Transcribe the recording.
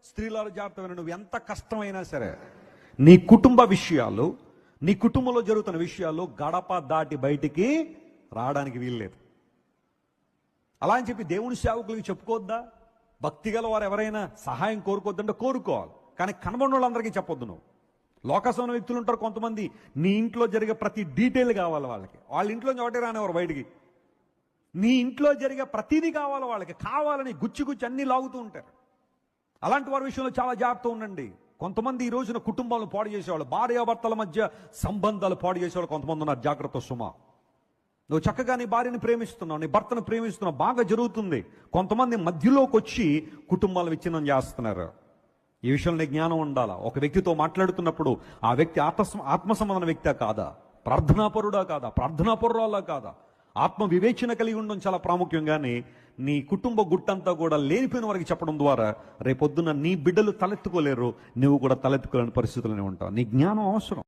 స్త్రీల జాగ్రత్త, నువ్వు ఎంత కష్టమైనా సరే నీ కుటుంబ విషయాలు, నీ కుటుంబంలో జరుగుతున్న విషయాలు గడప దాటి బయటికి రావడానికి వీల్లేదు. అలా అని చెప్పి దేవుని సేవకులకి చెప్పుకోవద్దా? భక్తి గల వారు ఎవరైనా సహాయం కోరుకోవద్దంటే కోరుకోవాలి, కానీ కనబడిన వాళ్ళందరికీ చెప్పొద్దు. నువ్వు లోకసమైన వ్యక్తులు ఉంటారు కొంతమంది, నీ ఇంట్లో జరిగే ప్రతి డీటెయిల్ కావాలి వాళ్ళకి. వాళ్ళ ఇంట్లో ఒకటి రానివారు బయటికి. నీ ఇంట్లో జరిగే ప్రతిదీ కావాలి వాళ్ళకి, కావాలని గుచ్చి అన్నీ లాగుతూ ఉంటారు. అలాంటి వారి విషయంలో చాలా జాగ్రత్త ఉండండి. కొంతమంది ఈ రోజున కుటుంబాలను పాడు చేసేవాళ్ళు, భార్యాభర్తల మధ్య సంబంధాలు పాడు చేసేవాళ్ళు కొంతమంది ఉన్నారు. జాగ్రత్త సుమా. నువ్వు చక్కగా నీ భార్యని ప్రేమిస్తున్నావు, నీ భర్తను ప్రేమిస్తున్నావు, బాగా జరుగుతుంది. కొంతమంది మధ్యలోకి వచ్చి కుటుంబాలు విచ్ఛిన్నం చేస్తున్నారు. ఈ విషయంలో జ్ఞానం ఉండాలా. ఒక వ్యక్తితో మాట్లాడుతున్నప్పుడు ఆ వ్యక్తి ఆత్మ సంబంధమైన వ్యక్తే కాదా, ప్రార్థనాపరుడా కాదా, ప్రార్థనాపరురాలా కాదా, ఆత్మ వివేచన కలిగి ఉండడం చాలా ప్రాముఖ్యంగానే నీ కుటుంబ గుట్టంతా కూడా లేనిపోయిన వారికి చెప్పడం ద్వారా రేపొద్దున నీ బిడ్డలు తలెత్తుకోలేరు, నువ్వు కూడా తలెత్తుకోలేని పరిస్థితుల్లోనే ఉంటావు. నీ జ్ఞానం అవసరం.